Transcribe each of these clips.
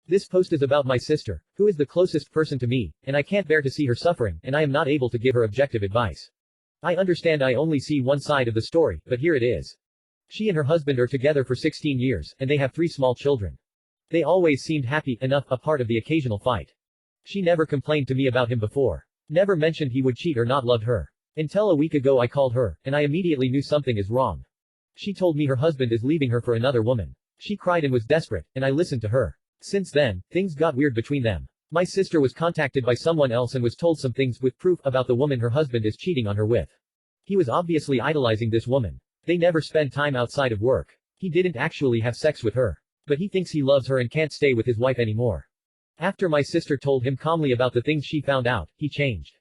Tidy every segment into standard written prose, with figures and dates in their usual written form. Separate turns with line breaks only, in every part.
This post is about my sister, who is the closest person to me, and I can't bear to see her suffering, and I am not able to give her objective advice. I understand I only see one side of the story, but here it is. She and her husband are together for 16 years, and they have 3 small children. They always seemed happy enough, apart of the occasional fight. She never complained to me about him before. Never mentioned he would cheat or not loved her. Until a week ago I called her, and I immediately knew something is wrong. She told me her husband is leaving her for another woman. She cried and was desperate, and I listened to her. Since then, things got weird between them. My sister was contacted by someone else and was told some things with proof about the woman her husband is cheating on her with. He was obviously idolizing this woman. They never spend time outside of work. He didn't actually have sex with her. But he thinks he loves her and can't stay with his wife anymore. After my sister told him calmly about the things she found out, he changed.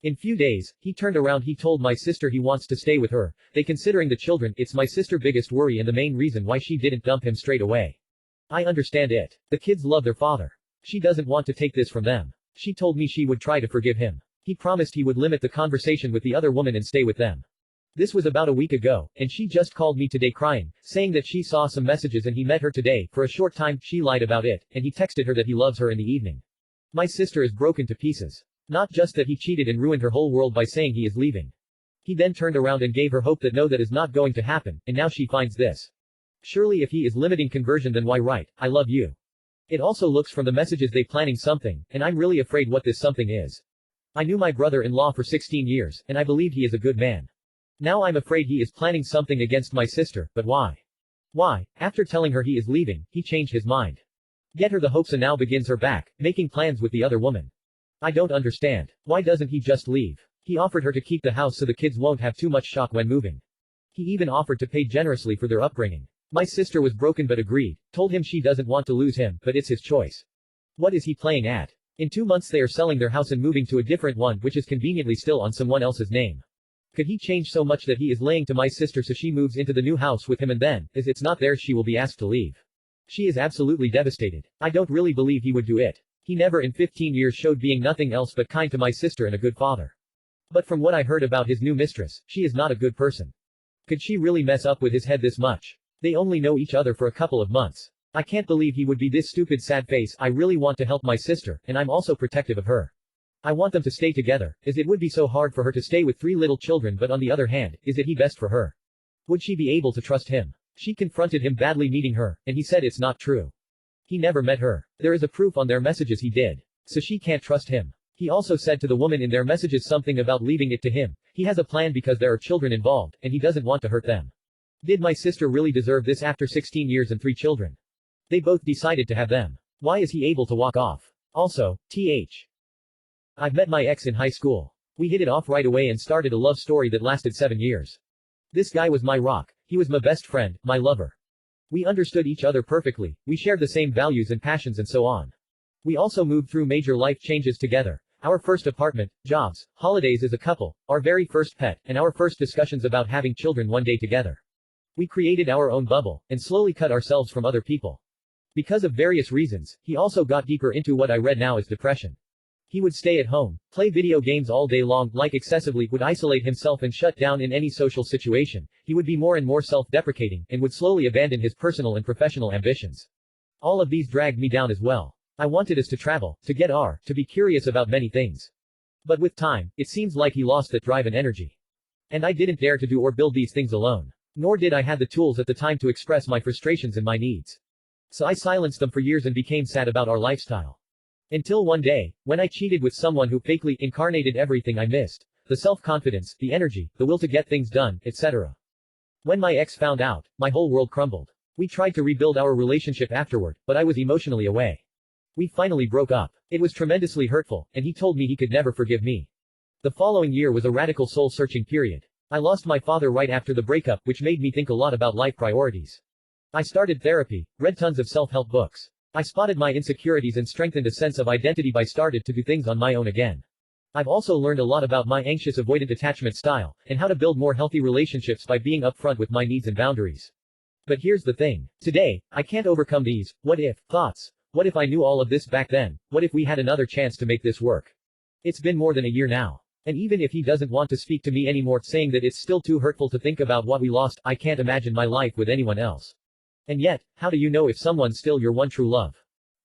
In few days, he turned around. He told my sister he wants to stay with her. They considering the children, it's my sister's biggest worry and the main reason why she didn't dump him straight away. I understand it. The kids love their father. She doesn't want to take this from them. She told me she would try to forgive him. He promised he would limit the conversation with the other woman and stay with them. This was about a week ago, and she just called me today crying, saying that she saw some messages and he met her today. For a short time, she lied about it, and he texted her that he loves her in the evening. My sister is broken to pieces. Not just that he cheated and ruined her whole world by saying he is leaving. He then turned around and gave her hope that no, that is not going to happen, and now she finds this. Surely if he is limiting conversion, then why write, I love you? It also looks from the messages they planning something, and I'm really afraid what this something is. I knew my brother-in-law for 16 years, and I believed he is a good man. Now I'm afraid he is planning something against my sister, but why? Why, after telling her he is leaving, he changed his mind. Get her the hopes and now begins her back, making plans with the other woman. I don't understand. Why doesn't he just leave? He offered her to keep the house so the kids won't have too much shock when moving. He even offered to pay generously for their upbringing. My sister was broken but agreed, told him she doesn't want to lose him, but it's his choice. What is he playing at? In 2 months they are selling their house and moving to a different one which is conveniently still on someone else's name. Could he change so much that he is laying to my sister so she moves into the new house with him and then, as it's not theirs, she will be asked to leave? She is absolutely devastated. I don't really believe he would do it. He never in 15 years showed being nothing else but kind to my sister and a good father. But from what I heard about his new mistress, she is not a good person. Could she really mess up with his head this much? They only know each other for a couple of months. I can't believe he would be this stupid. Sad face. I really want to help my sister, and I'm also protective of her. I want them to stay together, as it would be so hard for her to stay with 3 little children, but on the other hand, is it he best for her? Would she be able to trust him? She confronted him badly meeting her, and he said it's not true. He never met her. There is a proof on their messages he did. So she can't trust him. He also said to the woman in their messages something about leaving it to him. He has a plan because there are children involved, and he doesn't want to hurt them. Did my sister really deserve this after 16 years and 3 children? They both decided to have them. Why is he able to walk off? Also, I've met my ex in high school. We hit it off right away and started a love story that lasted 7 years. This guy was my rock. He was my best friend, my lover. We understood each other perfectly, we shared the same values and passions and so on. We also moved through major life changes together. Our first apartment, jobs, holidays as a couple, our very first pet, and our first discussions about having children one day together. We created our own bubble, and slowly cut ourselves from other people. Because of various reasons, he also got deeper into what I read now as depression. He would stay at home, play video games all day long, like excessively, would isolate himself and shut down in any social situation. He would be more and more self-deprecating, and would slowly abandon his personal and professional ambitions. All of these dragged me down as well. I wanted us to travel, to to be curious about many things. But with time, it seems like he lost that drive and energy. And I didn't dare to do or build these things alone. Nor did I have the tools at the time to express my frustrations and my needs. So I silenced them for years and became sad about our lifestyle. Until one day, when I cheated with someone who fakely incarnated everything I missed. The self-confidence, the energy, the will to get things done, etc. When my ex found out, my whole world crumbled. We tried to rebuild our relationship afterward, but I was emotionally away. We finally broke up. It was tremendously hurtful, and he told me he could never forgive me. The following year was a radical soul-searching period. I lost my father right after the breakup, which made me think a lot about life priorities. I started therapy, read tons of self-help books. I spotted my insecurities and strengthened a sense of identity by started to do things on my own again. I've also learned a lot about my anxious avoidant attachment style, and how to build more healthy relationships by being upfront with my needs and boundaries. But here's the thing. Today, I can't overcome these what if thoughts. What if I knew all of this back then? What if we had another chance to make this work? It's been more than a year now. And even if he doesn't want to speak to me anymore, saying that it's still too hurtful to think about what we lost, I can't imagine my life with anyone else. And yet, how do you know if someone's still your one true love?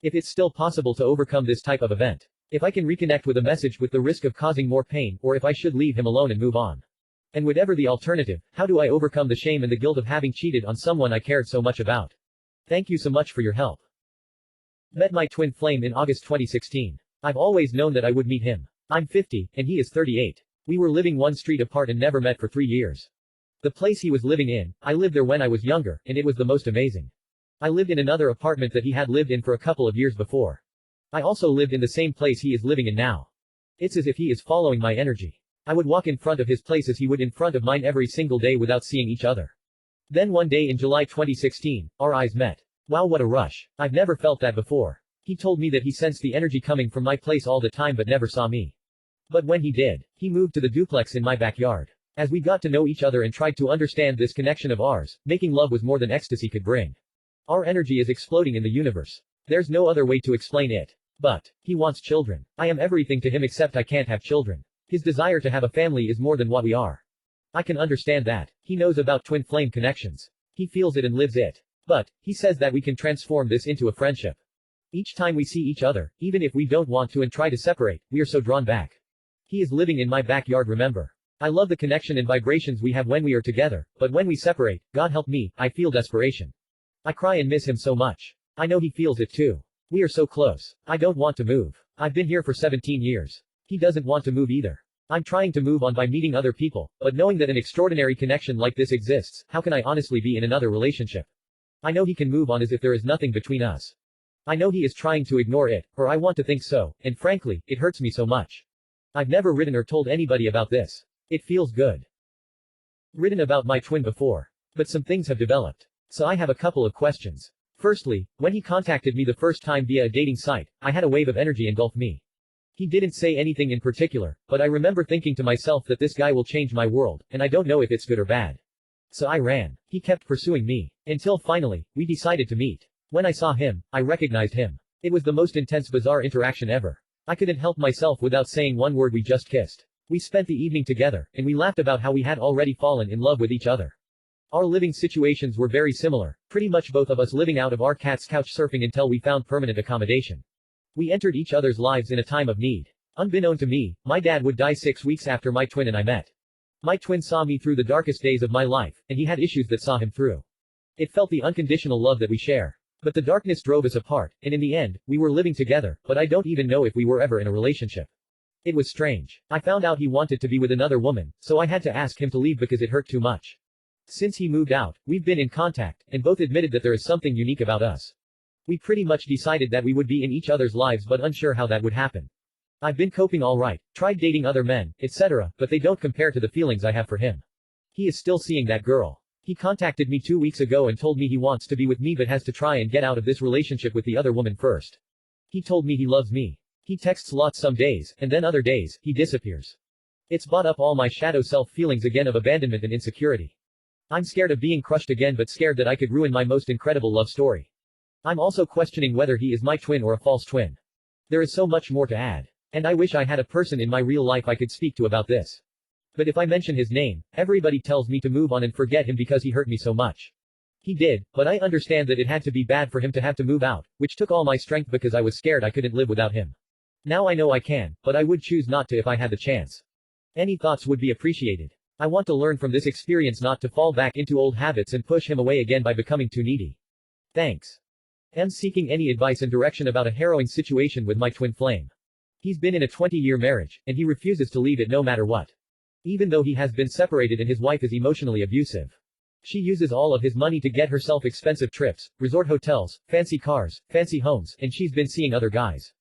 If it's still possible to overcome this type of event. If I can reconnect with a message with the risk of causing more pain, or if I should leave him alone and move on. And whatever the alternative, how do I overcome the shame and the guilt of having cheated on someone I cared so much about? Thank you so much for your help. Met my twin flame in August 2016. I've always known that I would meet him. I'm 50, and he is 38. We were living one street apart and never met for 3 years. The place he was living in, I lived there when I was younger, and it was the most amazing. I lived in another apartment that he had lived in for a couple of years before. I also lived in the same place he is living in now. It's as if he is following my energy. I would walk in front of his place as he would in front of mine every single day without seeing each other. Then one day in July 2016, our eyes met. Wow, what a rush. I've never felt that before. He told me that he sensed the energy coming from my place all the time but never saw me. But when he did, he moved to the duplex in my backyard. As we got to know each other and tried to understand this connection of ours, making love was more than ecstasy could bring. Our energy is exploding in the universe. There's no other way to explain it. But, he wants children. I am everything to him except I can't have children. His desire to have a family is more than what we are. I can understand that. He knows about twin flame connections. He feels it and lives it. But, he says that we can transform this into a friendship. Each time we see each other, even if we don't want to and try to separate, we are so drawn back. He is living in my backyard, remember. I love the connection and vibrations we have when we are together, but when we separate, God help me, I feel desperation. I cry and miss him so much. I know he feels it too. We are so close. I don't want to move. I've been here for 17 years. He doesn't want to move either. I'm trying to move on by meeting other people, but knowing that an extraordinary connection like this exists, how can I honestly be in another relationship? I know he can move on as if there is nothing between us. I know he is trying to ignore it, or I want to think so, and frankly, it hurts me so much. I've never written or told anybody about this. It feels good. Written about my twin before. But some things have developed. So I have a couple of questions. Firstly, when he contacted me the first time via a dating site, I had a wave of energy engulf me. He didn't say anything in particular, but I remember thinking to myself that this guy will change my world, and I don't know if it's good or bad. So I ran. He kept pursuing me. Until finally, we decided to meet. When I saw him, I recognized him. It was the most intense bizarre interaction ever. I couldn't help myself without saying one word. We just kissed. We spent the evening together, and we laughed about how we had already fallen in love with each other. Our living situations were very similar, pretty much both of us living out of our cat's couch surfing until we found permanent accommodation. We entered each other's lives in a time of need. Unbeknown to me, my dad would die 6 weeks after my twin and I met. My twin saw me through the darkest days of my life, and he had issues that saw him through. It felt the unconditional love that we share. But the darkness drove us apart, and in the end, we were living together, but I don't even know if we were ever in a relationship. It was strange. I found out he wanted to be with another woman, so I had to ask him to leave because it hurt too much. Since he moved out, we've been in contact, and both admitted that there is something unique about us. We pretty much decided that we would be in each other's lives but unsure how that would happen. I've been coping alright, tried dating other men, etc., but they don't compare to the feelings I have for him. He is still seeing that girl. He contacted me 2 weeks ago and told me he wants to be with me but has to try and get out of this relationship with the other woman first. He told me he loves me. He texts lots some days, and then other days, he disappears. It's brought up all my shadow self feelings again of abandonment and insecurity. I'm scared of being crushed again but scared that I could ruin my most incredible love story. I'm also questioning whether he is my twin or a false twin. There is so much more to add. And I wish I had a person in my real life I could speak to about this. But if I mention his name, everybody tells me to move on and forget him because he hurt me so much. He did, but I understand that it had to be bad for him to have to move out, which took all my strength because I was scared I couldn't live without him. Now I know I can, but I would choose not to if I had the chance. Any thoughts would be appreciated. I want to learn from this experience not to fall back into old habits and push him away again by becoming too needy. Thanks. I'm seeking any advice and direction about a harrowing situation with my twin flame. He's been in a 20-year marriage, and he refuses to leave it no matter what. Even though he has been separated and his wife is emotionally abusive. She uses all of his money to get herself expensive trips, resort hotels, fancy cars, fancy homes, and she's been seeing other guys.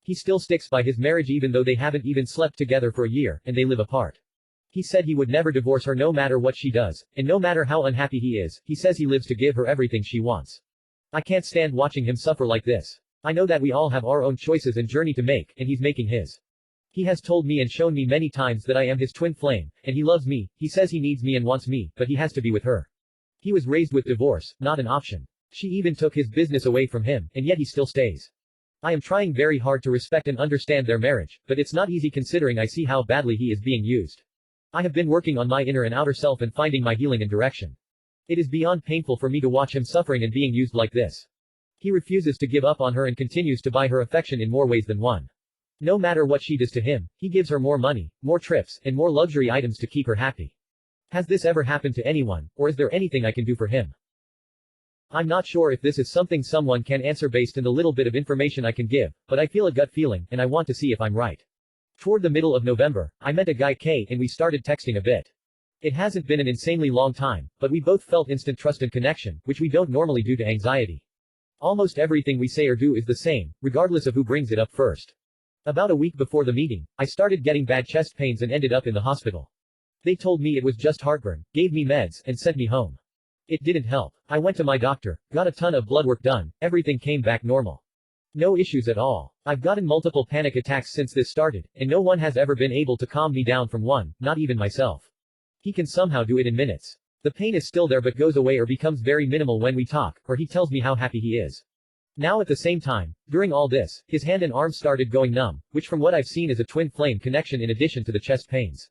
He still sticks by his marriage even though they haven't even slept together for a year, and they live apart. He said he would never divorce her no matter what she does, and no matter how unhappy he is, he says he lives to give her everything she wants. I can't stand watching him suffer like this. I know that we all have our own choices and journey to make, and he's making his. He has told me and shown me many times that I am his twin flame, and he loves me. He says he needs me and wants me, but he has to be with her. He was raised with divorce, not an option. She even took his business away from him, and yet he still stays. I am trying very hard to respect and understand their marriage, but it's not easy considering I see how badly he is being used. I have been working on my inner and outer self and finding my healing and direction. It is beyond painful for me to watch him suffering and being used like this. He refuses to give up on her and continues to buy her affection in more ways than one. No matter what she does to him, he gives her more money, more trips, and more luxury items to keep her happy. Has this ever happened to anyone, or is there anything I can do for him? I'm not sure if this is something someone can answer based on the little bit of information I can give, but I feel a gut feeling, and I want to see if I'm right. Toward the middle of November, I met a guy K and we started texting a bit. It hasn't been an insanely long time, but we both felt instant trust and connection, which we don't normally do to anxiety. Almost everything we say or do is the same, regardless of who brings it up first. About a week before the meeting, I started getting bad chest pains and ended up in the hospital. They told me it was just heartburn, gave me meds, and sent me home. It didn't help. I went to my doctor, got a ton of blood work done, everything came back normal. No issues at all. I've gotten multiple panic attacks since this started, and no one has ever been able to calm me down from one, not even myself. He can somehow do it in minutes. The pain is still there but goes away or becomes very minimal when we talk, or he tells me how happy he is. Now at the same time, during all this, his hand and arm started going numb, which from what I've seen is a twin flame connection in addition to the chest pains.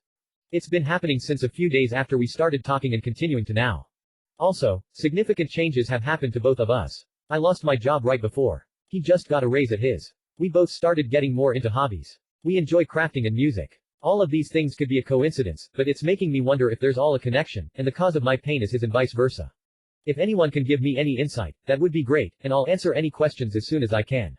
It's been happening since a few days after we started talking and continuing to now. Also, significant changes have happened to both of us. I lost my job right before. He just got a raise at his. We both started getting more into hobbies. We enjoy crafting and music. All of these things could be a coincidence, but it's making me wonder if there's all a connection, and the cause of my pain is his and vice versa. If anyone can give me any insight, that would be great, and I'll answer any questions as soon as I can.